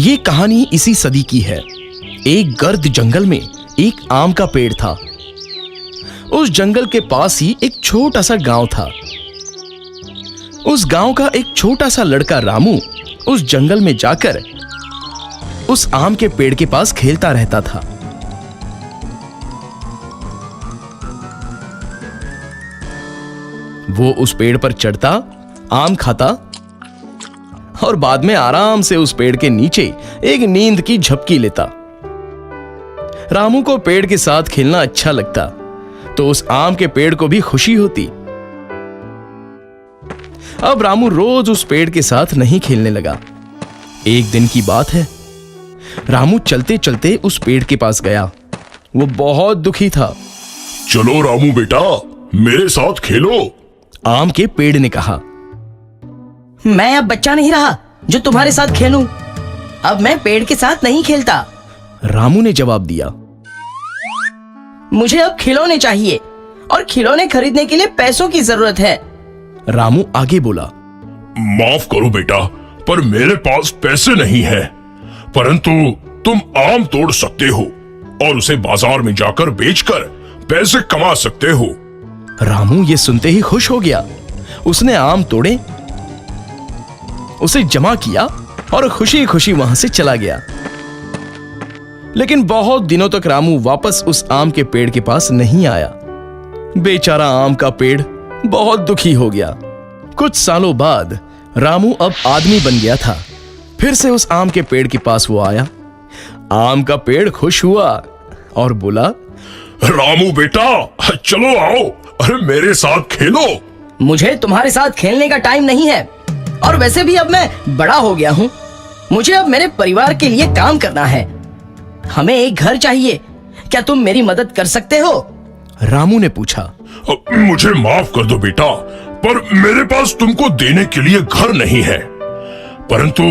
ये कहानी इसी सदी की है। एक गर्द जंगल में एक आम का पेड़ था। उस जंगल के पास ही एक छोटा सा गांव था। उस गांव का एक छोटा सा लड़का रामू उस जंगल में जाकर उस आम के पेड़ के पास खेलता रहता था। वो उस पेड़ पर चढ़ता, आम खाता और बाद में आराम से उस पेड़ के नीचे एक नींद की झपकी लेता। रामू को पेड़ के साथ खेलना अच्छा लगता, तो उस आम के पेड़ को भी खुशी होती। अब रामू रोज उस पेड़ के साथ नहीं खेलने लगा। एक दिन की बात है, रामू चलते चलते उस पेड़ के पास गया। वो बहुत दुखी था। चलो रामू बेटा, मेरे साथ खेलो। आम के पेड़ ने कहा, मैं अब बच्चा नहीं रहा जो तुम्हारे साथ खेलूं। अब मैं पेड़ के साथ नहीं खेलता। रामू ने जवाब दिया, मुझे अब खिलौने चाहिए और खिलौने खरीदने के लिए पैसों की जरूरत है। रामू आगे बोला, माफ करो बेटा, पर मेरे पास पैसे नहीं है, परंतु तुम आम तोड़ सकते हो और उसे बाजार में जाकर बेचकर पैसे कमा सकते हो। रामू ये सुनते ही खुश हो गया। उसने आम तोड़े, उसे जमा किया और खुशी खुशी वहां से चला गया। लेकिन बहुत दिनों तक रामू वापस उस आम के पेड़ के पास नहीं आया। बेचारा आम का पेड़ बहुत दुखी हो गया। कुछ सालों बाद रामू अब आदमी बन गया था। फिर से उस आम के पेड़ के पास वो आया। आम का पेड़ खुश हुआ और बोला, रामू बेटा, चलो आओ, अरे मेरे साथ खेलो। मुझे तुम्हारे साथ खेलने का टाइम नहीं है, और वैसे भी अब मैं बड़ा हो गया हूँ। मुझे अब मेरे परिवार के लिए काम करना है। हमें एक घर चाहिए, क्या तुम मेरी मदद कर सकते हो? रामू ने पूछा। मुझे माफ कर दो बेटा, पर मेरे पास तुमको देने के लिए घर नहीं है, परंतु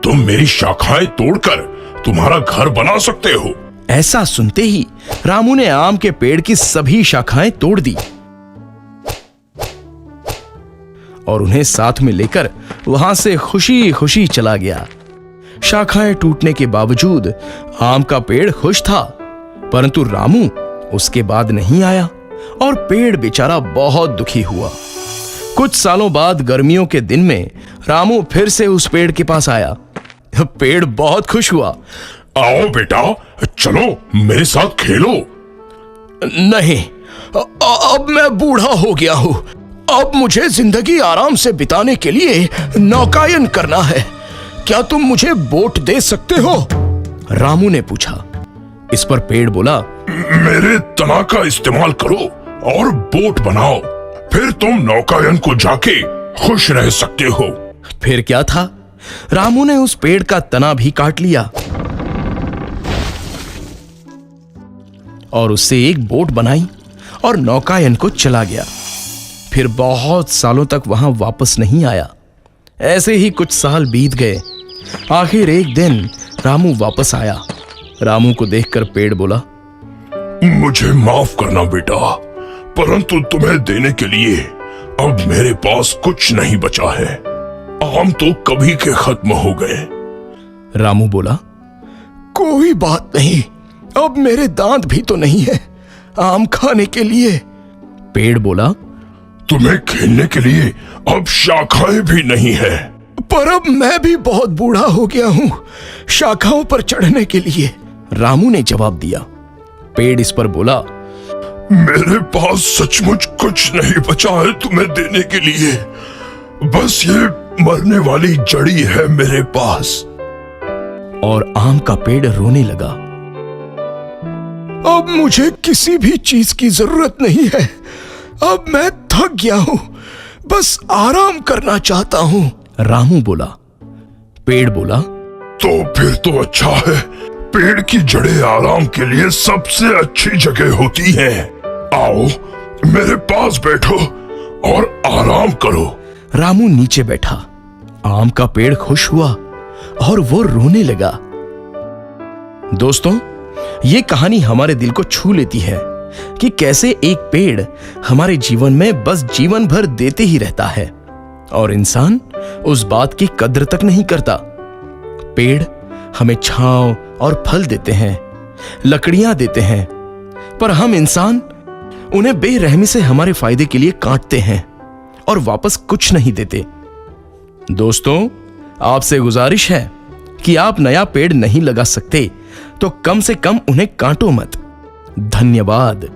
तुम मेरी शाखाएं तोड़कर तुम्हारा घर बना सकते हो। ऐसा सुनते ही रामू ने आम के पेड़ की सभी शाखाएं तोड़ दी और उन्हें साथ में लेकर वहां से खुशी खुशी चला गया। शाखाएं टूटने के बावजूद आम का पेड़ खुश था, परंतु रामू उसके बाद नहीं आया और पेड़ बेचारा बहुत दुखी हुआ। कुछ सालों बाद गर्मियों के दिन में रामू फिर से उस पेड़ के पास आया। पेड़ बहुत खुश हुआ। आओ बेटा, चलो मेरे साथ खेलो। नहीं, अब मैं बूढ़ा हो गया हूं। अब मुझे जिंदगी आराम से बिताने के लिए नौकायन करना है। क्या तुम मुझे बोट दे सकते हो? रामू ने पूछा। इस पर पेड़ बोला, मेरे तना का इस्तेमाल करो और बोट बनाओ, फिर तुम नौकायन को जाके खुश रह सकते हो। फिर क्या था, रामू ने उस पेड़ का तना भी काट लिया और उससे एक बोट बनाई और नौकायन को चला गया। फिर बहुत सालों तक वहां वापस नहीं आया। ऐसे ही कुछ साल बीत गए। आखिर एक दिन रामू वापस आया। रामू को देखकर पेड़ बोला, मुझे माफ करना बेटा, परंतु तुम्हें देने के लिए अब मेरे पास कुछ नहीं बचा है। आम तो कभी के खत्म हो गए। रामू बोला, कोई बात नहीं, अब मेरे दांत भी तो नहीं है आम खाने के लिए। पेड़ बोला, तुम्हें खेलने के लिए अब शाखाएं भी नहीं है। पर अब मैं भी बहुत बूढ़ा हो गया हूं शाखाओं पर चढ़ने के लिए। रामू ने जवाब दिया। पेड़ इस पर बोला, मेरे पास सचमुच कुछ नहीं बचा है तुम्हें देने के लिए। बस ये मरने वाली जड़ी है मेरे पास। और आम का पेड़ रोने लगा। अब मुझे किसी भी चीज की जरूरत नहीं है। अब मैं थक गया हूं, बस आराम करना चाहता हूं। रामू बोला। पेड़ बोला, तो फिर तो अच्छा है। पेड़ की जड़ें आराम के लिए सबसे अच्छी जगह होती हैं। आओ मेरे पास बैठो और आराम करो। रामू नीचे बैठा। आम का पेड़ खुश हुआ और वो रोने लगा। दोस्तों, ये कहानी हमारे दिल को छू लेती है कि कैसे एक पेड़ हमारे जीवन में बस जीवन भर देते ही रहता है और इंसान उस बात की कद्र तक नहीं करता। पेड़ हमें छांव और फल देते हैं, लकड़ियां देते हैं, पर हम इंसान उन्हें बेरहमी से हमारे फायदे के लिए काटते हैं और वापस कुछ नहीं देते। दोस्तों, आपसे गुजारिश है कि आप नया पेड़ नहीं लगा सकते तो कम से कम उन्हें काटो मत। धन्यवाद।